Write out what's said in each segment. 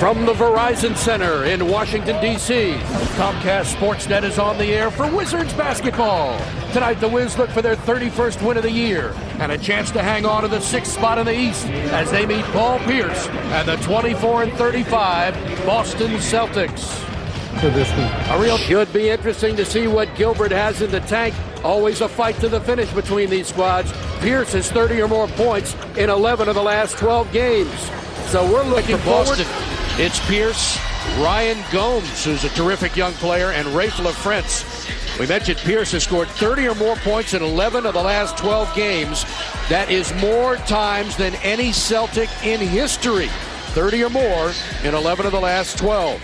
From the Verizon Center in Washington, D.C., Comcast Sportsnet is on the air for Wizards basketball. Tonight, the Wiz look for their 31st win of the year and a chance to hang on to the 6th spot in the East as they meet Paul Pierce and the 24-35 Boston Celtics. Should be interesting to see what Gilbert has in the tank. Always a fight to the finish between these squads. Pierce has 30 or more points in 11 of the last 12 games. So we're looking forward. It's Pierce, Ryan Gomes, who's a terrific young player, and Rafe LaFrentz. We mentioned Pierce has scored 30 or more points in 11 of the last 12 games. That is more times than any Celtic in history. 30 or more in 11 of the last 12.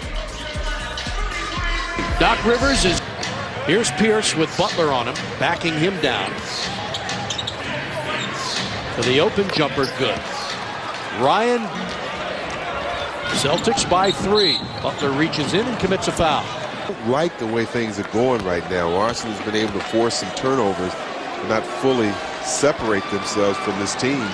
Doc Rivers is... Here's Pierce with Butler on him, backing him down. For the open jumper, good. Ryan... Celtics by 3. Butler reaches in and commits a foul. Like the way things are going right now. Washington's been able to force some turnovers, but not fully separate themselves from this team.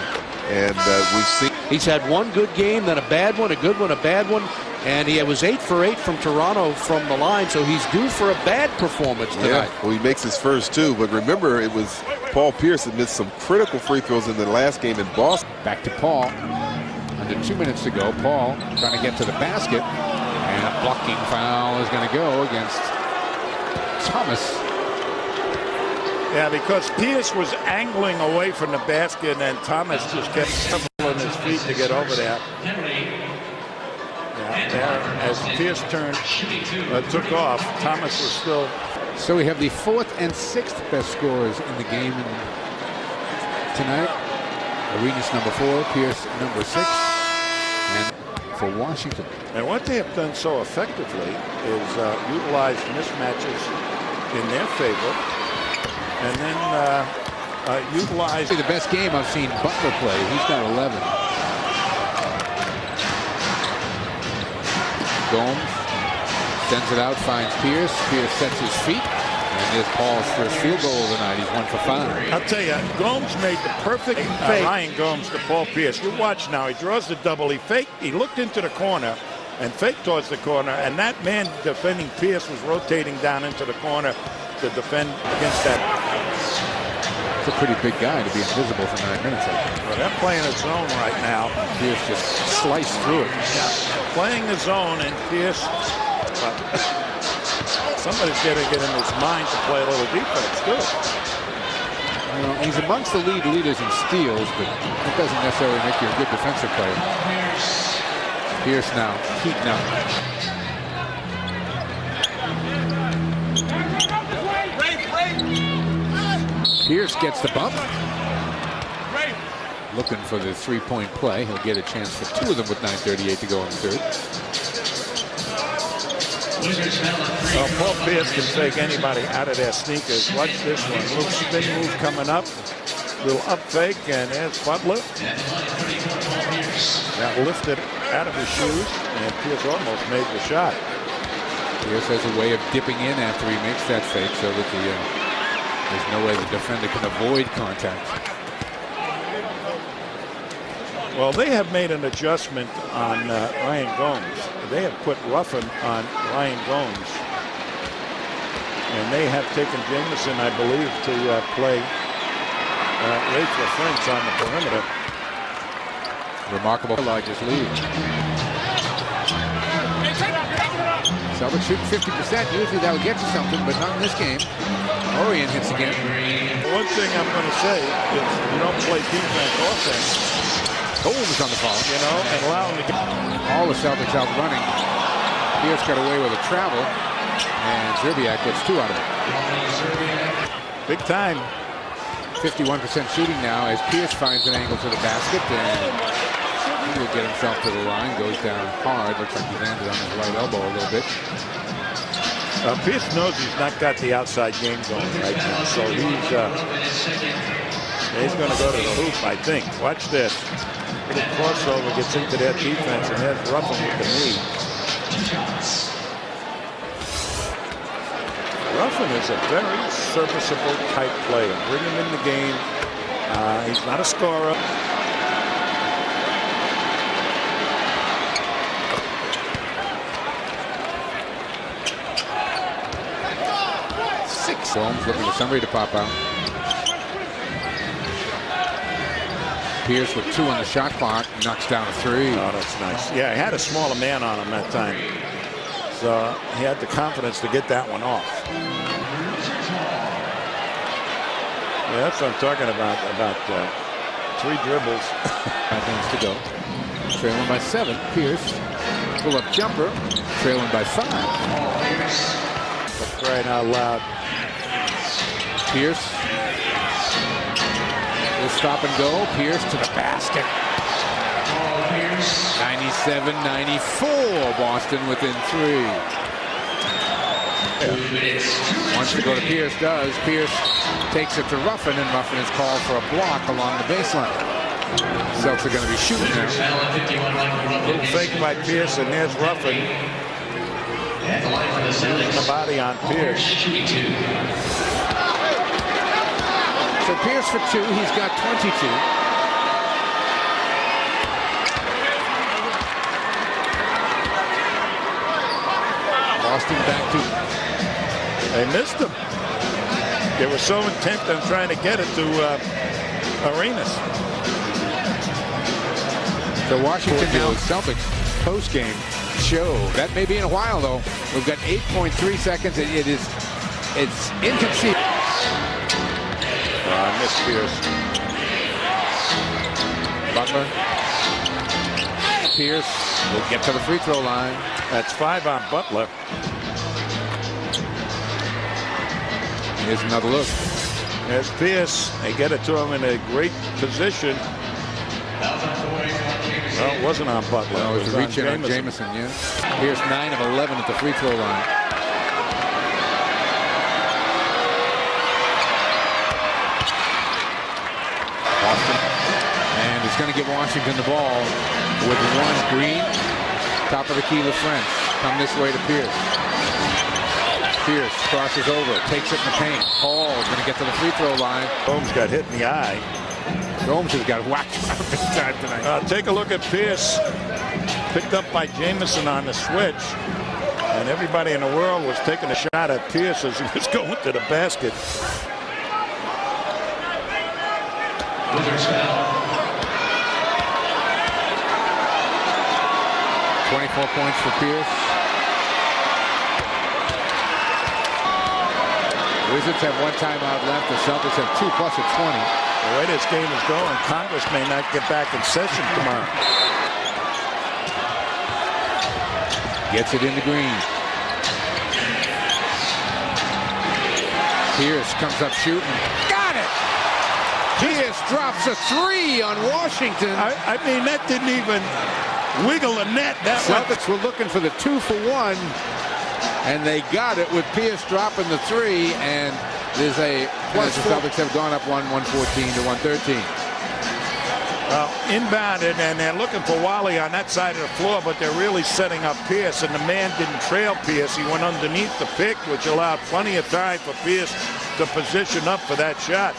And we've seen... He's had one good game, then a bad one, a good one, a bad one. And he was 8 for 8 from Toronto from the line, so he's due for a bad performance tonight. Yeah, well, he makes his first 2, but remember, it was Paul Pierce that missed some critical free throws in the last game in Boston. Back to Paul. Under 2 minutes to go, Paul trying to get to the basket, and a blocking foul is going to go against Thomas. Yeah, because Pierce was angling away from the basket, and Thomas just kept stumbling his feet to get over there. Yeah, there, as Pierce turned, took off, Thomas was still. So we have the 4th and 6th best scorers in the game tonight. Arenas number 4, Pierce number 6, and for Washington. And what they have done so effectively is utilize mismatches in their favor, and then utilize The best game I've seen Butler play. He's got 11. Gomes sends it out, finds Pierce. Pierce sets his feet. And there's Paul's first field goal of the night. He's 1 for 5. I'll tell you, Gomes made the perfect Ryan Gomes to Paul Pierce. You watch now. He draws the double. He faked. He looked into the corner and faked towards the corner. And that man defending Pierce was rotating down into the corner to defend against that. It's a pretty big guy to be invisible for 9 minutes. Well, they're playing a zone right now. Pierce just sliced through it. Yeah, playing the zone, and Pierce. Somebody's got to get in his mind to play a little defense, too. You know, he's amongst the leaders in steals, but it doesn't necessarily make you a good defensive player. Pierce now, heating up. Pierce gets the bump. Looking for the 3-point play. He'll get a chance for 2 of them with 9:38 to go in the 3rd. Well, Paul Pierce can take anybody out of their sneakers. Watch this one. Little spin move coming up. Little up fake, and there's Butler. That lifted out of his shoes, and Pierce almost made the shot. Pierce has a way of dipping in after he makes that fake so that there's no way the defender can avoid contact. Well, they have made an adjustment on Ryan Gomes. They have put Ruffin on Ryan Gomes. And they have taken Jameson, I believe, to play Rafe LaFrentz on the perimeter. Remarkable largest lead. Celtics shooting 50%. Usually that would get you something, but not in this game. Orion hits again. One thing I'm going to say is you don't play defense, offense. Gomes on the phone, you know, and allow him to get all the Celtics out running. Pierce got away with a travel, and Zerbiak gets 2 out of it. Big time. 51% shooting now as Pierce finds an angle to the basket, and he will get himself to the line. Goes down hard. Looks like he landed on his right elbow a little bit. Pierce knows he's not got the outside game going right now, so he's going to go to the hoop, I think. Watch this. Little crossover gets into their defense, and there's Ruffin with the knee. Ruffin is a very serviceable type player. Bring him in the game. He's not a scorer. Holmes looking for somebody to pop out. Pierce with 2 on the shot clock, knocks down a 3. Oh, that's nice. Yeah, he had a smaller man on him that time. So he had the confidence to get that one off. Yeah, that's what I'm talking about 3 dribbles. 5 minutes to go. Trailing by 7. Pierce, pull-up jumper, trailing by 5. For crying out loud. Pierce will stop and go. Pierce to the basket. 97-94. Boston within 3. Wants to go to Pierce, does. Pierce takes it to Ruffin, and Ruffin is called for a block along the baseline. Celtics are going to be shooting now. Little fake by Pierce, and there's Ruffin. Using the body on Pierce. So Pierce for 2. He's got 22. Boston back to. They missed him. They were so intent on trying to get it to Arenas. The Washington now Celtics post-game show. That may be in a while, though. We've got 8.3 seconds. It's inconceivable. I missed Pierce. Butler. Pierce will get to the free throw line. That's 5 on Butler. Here's another look. There's Pierce. They get it to him in a great position. Well, it wasn't on Butler. No, it was a reach in on Jamison, yeah. Pierce 9 of 11 at the free throw line. Boston. And he's going to give Washington the ball with 1. Green. Top of the key, LaFrance. Come this way to Pierce. Pierce crosses over, takes it in the paint. Hall going to get to the free throw line. Holmes got hit in the eye. Holmes has got whacked big time tonight. Take a look at Pierce. Picked up by Jamison on the switch. And everybody in the world was taking a shot at Pierce as he was going to the basket. 24 points for Pierce. Wizards have 1 timeout left. The Celtics have 2 plus a 20. The way this game is going, Congress may not get back in session tomorrow. Gets it into Green. Pierce comes up shooting. Got it! Pierce drops a 3 on Washington. I mean, that didn't even wiggle a net. That Celtics were looking for the 2 for 1, and they got it with Pierce dropping the 3, and there's a plus. The Celtics have gone up 114 to 113. Well, inbounded, and they're looking for Wally on that side of the floor, but they're really setting up Pierce, and the man didn't trail Pierce. He went underneath the pick, which allowed plenty of time for Pierce to position up for that shot.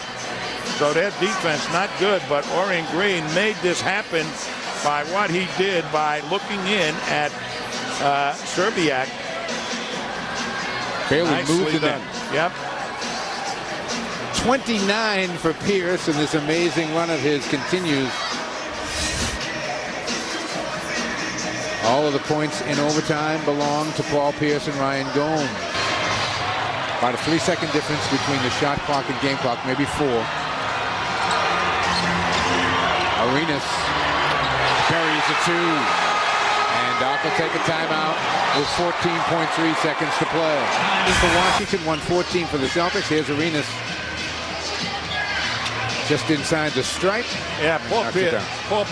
So their defense not good, but Orion Green made this happen by what he did by looking in at Serbiak. Barely moved it in. Yep. 29 for Pierce, and this amazing run of his continues. All of the points in overtime belong to Paul Pierce and Ryan Gomes. About a 3-second difference between the shot clock and game clock, maybe 4. Arenas buries the 2. And Doc will take a timeout with 14.3 seconds to play. For Washington, 114 for the Celtics. Here's Arenas. Just inside the stripe. Yeah, Paul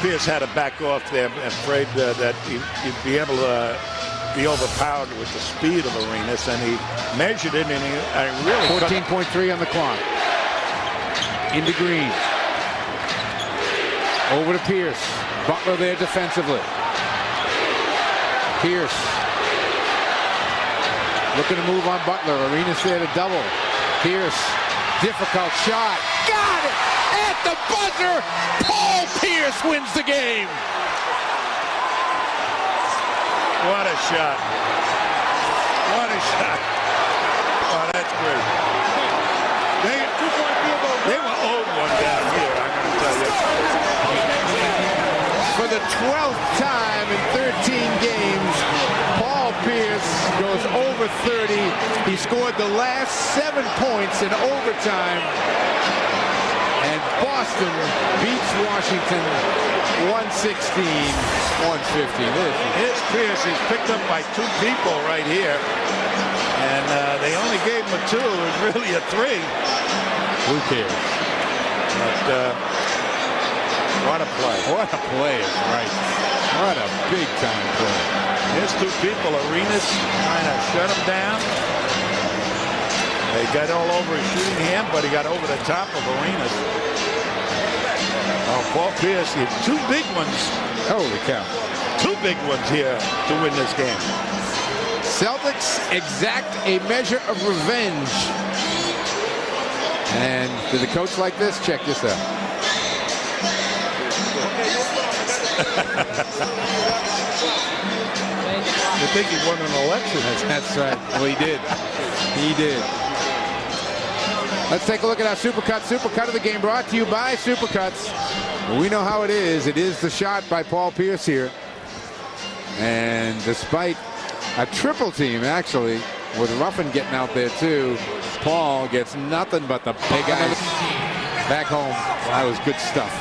Pierce had to back off there, afraid that he'd be able to be overpowered with the speed of Arenas, and he measured it, and he really 14.3 on the clock. Into Green. Over to Pierce. Butler there defensively. Pierce looking to move on Butler. Arenas there to double. Pierce, difficult shot. Got it! At the buzzer, Paul Pierce wins the game. What a shot. What a shot. Oh, that that's great. They were owed one down here, I'm going to tell you. For the 12th time in 13 games, Paul Pierce goes over 30. He scored the last 7 points in overtime. And Boston beats Washington 116-150. Here's Pierce. He's picked up by 2 people right here. And they only gave him a 2. It was really a 3. Who cares? But what a play. What a play is right. What a big-time play. Here's 2 people. Arenas trying to shut him down. They got all over his shooting hand, but he got over the top of Arenas. Oh, Paul Pierce, he had 2 big ones. Holy cow. 2 big ones here to win this game. Celtics exact a measure of revenge. And did the coach like this? Check this out. You think he won an election? That's right. Well, he did. He did. Let's take a look at our Supercut. Supercut of the game brought to you by Supercuts. We know how it is. It is the shot by Paul Pierce here. And despite a triple team, actually, with Ruffin getting out there too, Paul gets nothing but the big guys back home. That was good stuff.